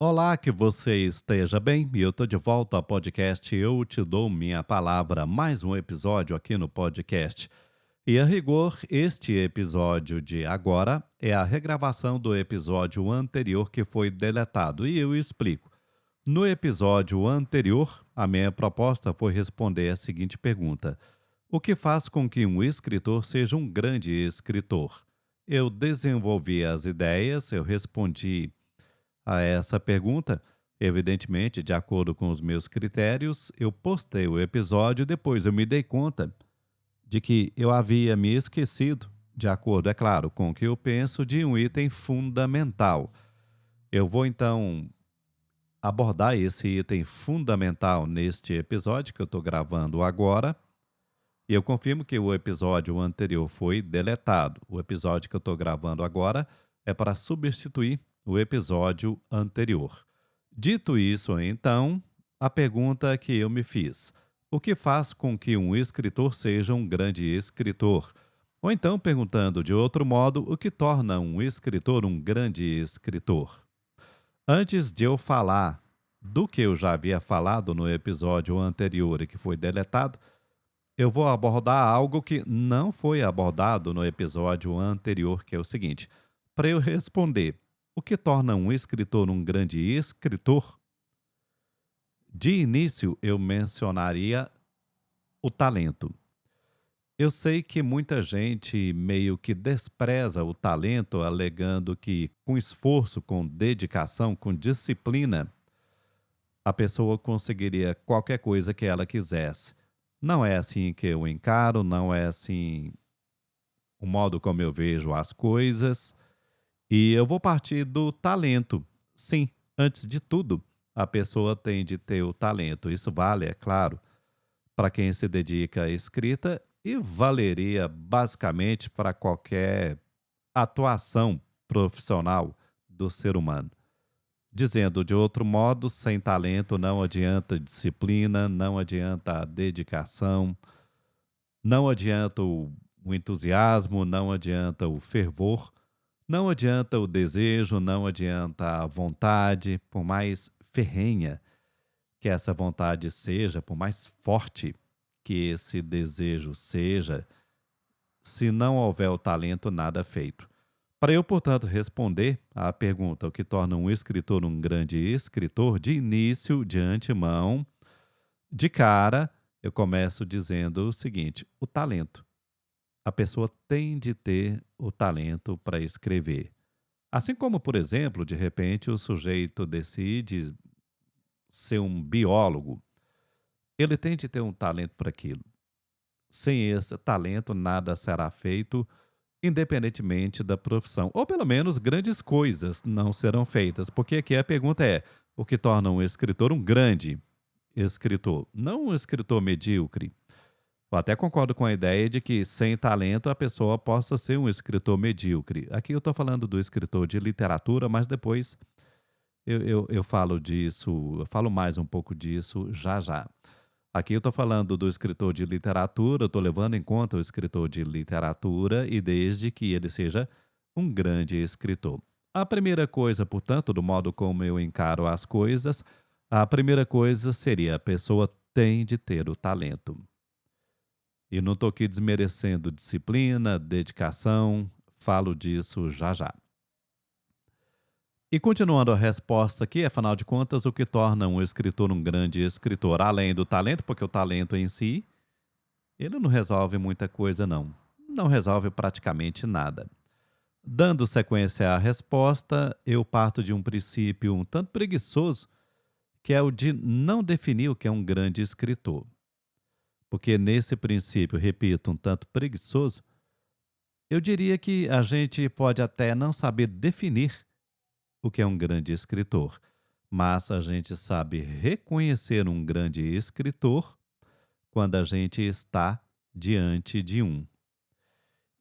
Olá, que você esteja bem. E eu tô de volta ao podcast Eu Te Dou Minha Palavra, mais um episódio aqui no podcast. E a rigor, este episódio de agora é a regravação do episódio anterior que foi deletado. E eu explico. No episódio anterior, a minha proposta foi responder a seguinte pergunta: o que faz com que um escritor seja um grande escritor? Eu desenvolvi as ideias, eu respondi a essa pergunta, evidentemente, de acordo com os meus critérios, eu postei o episódio e depois eu me dei conta de que eu havia me esquecido, de acordo, é claro, com o que eu penso, de um item fundamental. Eu vou então abordar esse item fundamental neste episódio que eu estou gravando agora. E eu confirmo que o episódio anterior foi deletado. O episódio que eu estou gravando agora é para substituir o episódio anterior. Dito isso, então, a pergunta que eu me fiz: o que faz com que um escritor seja um grande escritor? Ou então, perguntando de outro modo, o que torna um escritor um grande escritor? Antes de eu falar do que eu já havia falado no episódio anterior e que foi deletado, eu vou abordar algo que não foi abordado no episódio anterior, que é o seguinte: para eu responder o que torna um escritor um grande escritor, de início eu mencionaria o talento. Eu sei que muita gente meio que despreza o talento, alegando que com esforço, com dedicação, com disciplina, a pessoa conseguiria qualquer coisa que ela quisesse. Não é assim que eu encaro, não é assim o modo como eu vejo as coisas, e eu vou partir do talento. Sim, antes de tudo, a pessoa tem de ter o talento. Isso vale, é claro, para quem se dedica à escrita e valeria basicamente para qualquer atuação profissional do ser humano. Dizendo de outro modo, sem talento não adianta disciplina, não adianta a dedicação, não adianta o entusiasmo, não adianta o fervor, não adianta o desejo, não adianta a vontade, por mais ferrenha que essa vontade seja, por mais forte que esse desejo seja, se não houver o talento, nada é feito. Para eu, portanto, responder à pergunta o que torna um escritor um grande escritor, de início, de antemão, de cara, eu começo dizendo o seguinte: o talento. A pessoa tem de ter o talento para escrever. Assim como, por exemplo, de repente o sujeito decide ser um biólogo, ele tem de ter um talento para aquilo. Sem esse talento, nada será feito, independentemente da profissão. Ou pelo menos grandes coisas não serão feitas. Porque aqui a pergunta é: o que torna um escritor um grande escritor? Não um escritor medíocre. Eu até concordo com a ideia de que sem talento a pessoa possa ser um escritor medíocre. Aqui eu estou falando do escritor de literatura, mas depois eu falo disso, eu falo mais um pouco disso já já. Aqui eu estou falando do escritor de literatura, eu estou levando em conta o escritor de literatura e desde que ele seja um grande escritor. A primeira coisa, portanto, do modo como eu encaro as coisas, a primeira coisa seria: a pessoa tem de ter o talento. E não estou aqui desmerecendo disciplina, dedicação, falo disso já já. E continuando a resposta aqui, afinal de contas, o que torna um escritor um grande escritor, além do talento, porque o talento em si, ele não resolve muita coisa, não. Não resolve praticamente nada. Dando sequência à resposta, eu parto de um princípio um tanto preguiçoso, que é o de não definir o que é um grande escritor. Porque nesse princípio, repito, um tanto preguiçoso, eu diria que a gente pode até não saber definir o que é um grande escritor, mas a gente sabe reconhecer um grande escritor quando a gente está diante de um.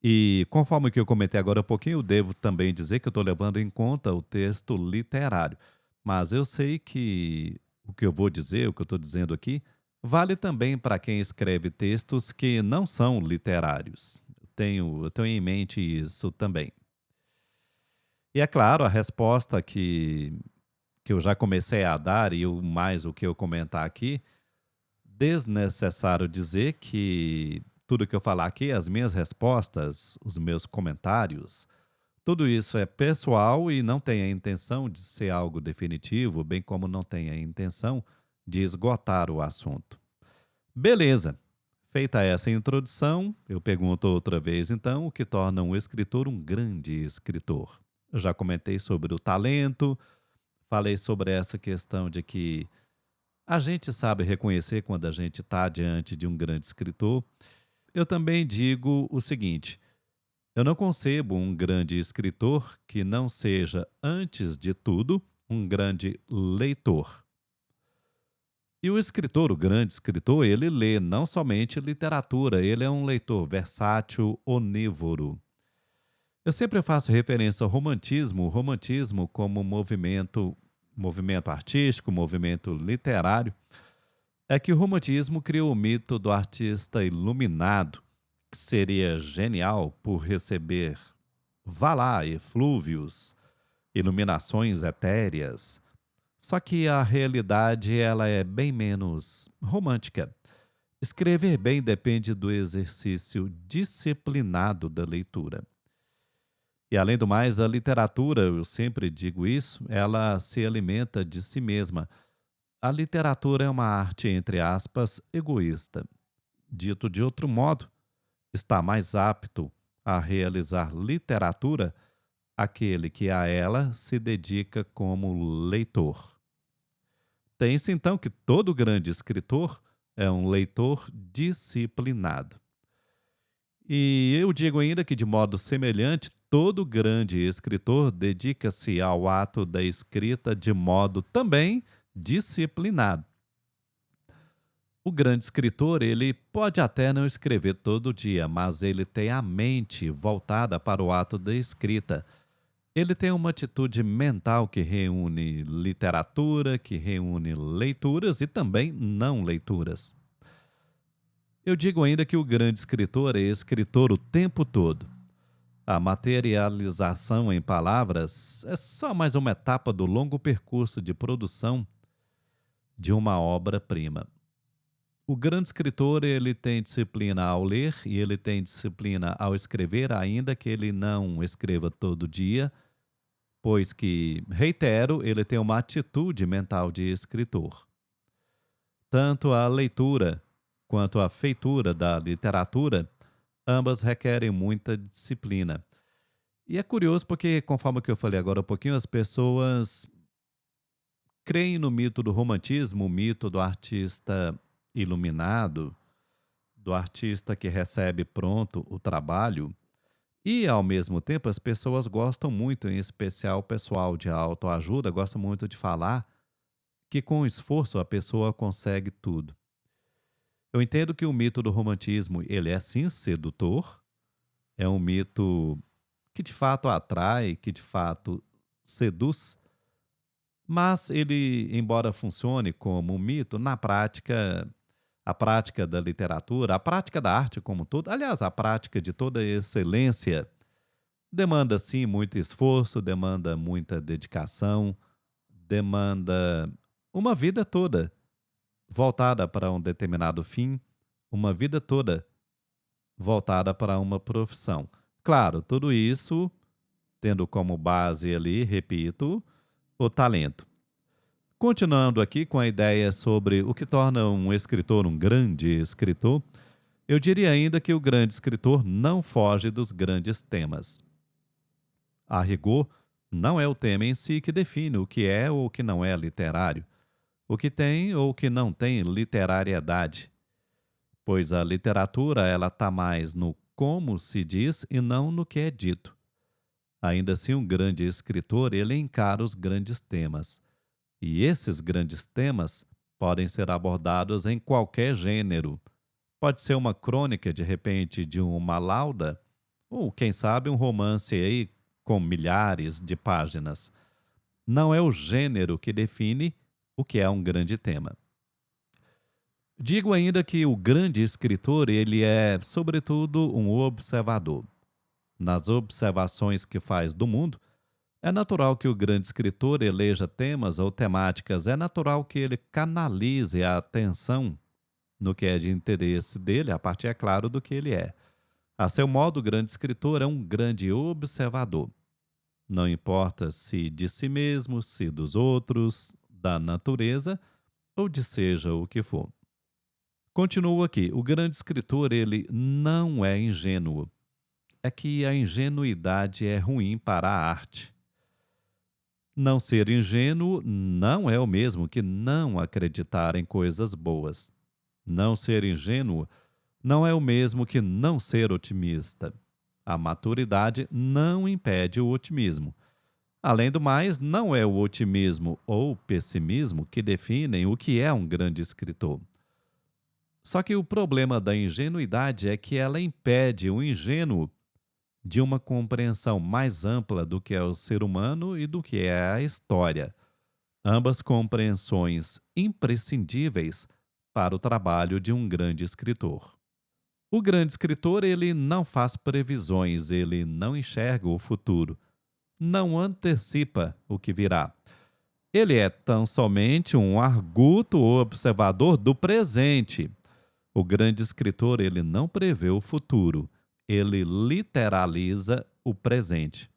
E conforme o que eu comentei agora há pouquinho, eu devo também dizer que eu estou levando em conta o texto literário. Mas eu sei que o que eu vou dizer, o que eu estou dizendo aqui, vale também para quem escreve textos que não são literários. Eu tenho em mente isso também. E é claro, a resposta que que eu já comecei a dar e mais o que eu comentar aqui, desnecessário dizer que tudo que eu falar aqui, as minhas respostas, os meus comentários, tudo isso é pessoal e não tem a intenção de ser algo definitivo, bem como não tem a intenção de esgotar o assunto. Beleza. Feita essa introdução, eu pergunto outra vez então o que torna um escritor um grande escritor. Eu já comentei sobre o talento, falei sobre essa questão de que a gente sabe reconhecer quando a gente está diante de um grande escritor. Eu também digo o seguinte: eu não concebo um grande escritor que não seja, antes de tudo, um grande leitor. E o escritor, o grande escritor, ele lê não somente literatura, ele é um leitor versátil, onívoro. Eu sempre faço referência ao romantismo, o romantismo como movimento artístico, movimento literário. É que o romantismo criou o mito do artista iluminado, que seria genial por receber, vá lá, eflúvios, iluminações etéreas. Só que a realidade ela é bem menos romântica. Escrever bem depende do exercício disciplinado da leitura. E além do mais, a literatura, eu sempre digo isso, ela se alimenta de si mesma. A literatura é uma arte, entre aspas, egoísta. Dito de outro modo, está mais apto a realizar literatura aquele que a ela se dedica como leitor. Tem-se então que todo grande escritor é um leitor disciplinado. E eu digo ainda que, de modo semelhante, todo grande escritor dedica-se ao ato da escrita de modo também disciplinado. O grande escritor, ele pode até não escrever todo dia, mas ele tem a mente voltada para o ato da escrita. Ele tem uma atitude mental que reúne literatura, que reúne leituras e também não leituras. Eu digo ainda que o grande escritor é escritor o tempo todo. A materialização em palavras é só mais uma etapa do longo percurso de produção de uma obra-prima. O grande escritor, ele tem disciplina ao ler e ele tem disciplina ao escrever, ainda que ele não escreva todo dia, pois que, reitero, ele tem uma atitude mental de escritor. Tanto a leitura quanto a feitura da literatura, ambas requerem muita disciplina. E é curioso porque, conforme que eu falei agora há pouquinho, as pessoas creem no mito do romantismo, o mito do artista iluminado, do artista que recebe pronto o trabalho, e ao mesmo tempo as pessoas gostam muito, em especial o pessoal de autoajuda, gosta muito de falar que com esforço a pessoa consegue tudo. Eu entendo que o mito do romantismo, ele é sim sedutor, é um mito que de fato atrai, que de fato seduz, mas ele, embora funcione como um mito, na prática, a prática da literatura, a prática da arte como um todo, aliás, a prática de toda excelência, demanda sim muito esforço, demanda muita dedicação, demanda uma vida toda voltada para um determinado fim, uma vida toda voltada para uma profissão. Claro, tudo isso tendo como base ali, repito, o talento. Continuando aqui com a ideia sobre o que torna um escritor um grande escritor, eu diria ainda que o grande escritor não foge dos grandes temas. A rigor, não é o tema em si que define o que é ou o que não é literário, o que tem ou o que não tem literariedade, pois a literatura ela está mais no como se diz e não no que é dito. Ainda assim, um grande escritor ele encara os grandes temas, e esses grandes temas podem ser abordados em qualquer gênero. Pode ser uma crônica, de repente, de uma lauda, ou quem sabe um romance aí com milhares de páginas. Não é o gênero que define o que é um grande tema. Digo ainda que o grande escritor, ele é, sobretudo, um observador. Nas observações que faz do mundo, É natural que o grande escritor eleja temas ou temáticas, é natural que ele canalize a atenção no que é de interesse dele, a partir, é claro, do que ele é. A seu modo, o grande escritor é um grande observador. Não importa se de si mesmo, se dos outros, da natureza ou de seja o que for. Continuo aqui. O grande escritor, ele não é ingênuo. É que a ingenuidade é ruim para a arte. Não ser ingênuo não é o mesmo que não acreditar em coisas boas. Não ser ingênuo não é o mesmo que não ser otimista. A maturidade não impede o otimismo. Além do mais, não é o otimismo ou pessimismo que definem o que é um grande escritor. Só que o problema da ingenuidade é que ela impede o ingênuo de uma compreensão mais ampla do que é o ser humano e do que é a história. Ambas compreensões imprescindíveis para o trabalho de um grande escritor. O grande escritor, ele não faz previsões, ele não enxerga o futuro, não antecipa o que virá. Ele é tão somente um arguto observador do presente. O grande escritor, ele não prevê o futuro, ele literaliza o presente.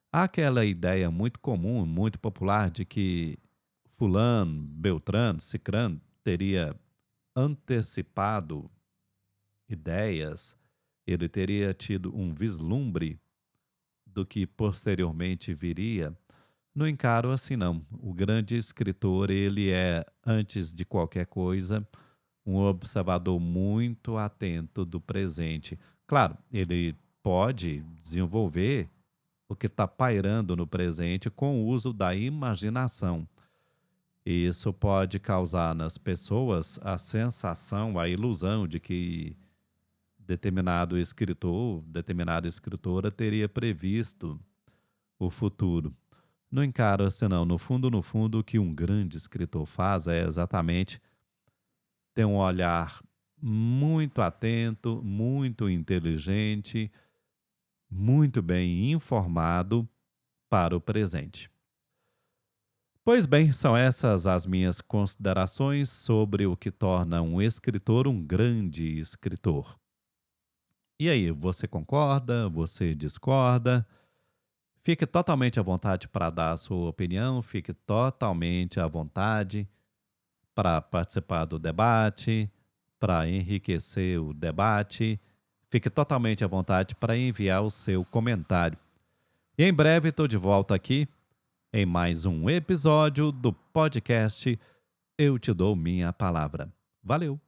Há aquela ideia muito comum, muito popular, de que fulano, beltrano, cicrano teria antecipado ideias, ele teria tido um vislumbre do que posteriormente viria. Não encaro assim não. O grande escritor, ele é, antes de qualquer coisa, um observador muito atento do presente. Claro, ele pode desenvolver o que está pairando no presente com o uso da imaginação. E isso pode causar nas pessoas a sensação, a ilusão de que determinado escritor, determinada escritora teria previsto o futuro. Não encaro assim não. No fundo, o que um grande escritor faz é exatamente ter um olhar muito atento, muito inteligente, muito bem informado para o presente. Pois bem, são essas as minhas considerações sobre o que torna um escritor um grande escritor. E aí, você concorda? Você discorda? Fique totalmente à vontade para dar a sua opinião, fique totalmente à vontade para participar do debate, para enriquecer o debate. Fique totalmente à vontade para enviar o seu comentário. E em breve estou de volta aqui em mais um episódio do podcast Eu Te Dou Minha Palavra. Valeu!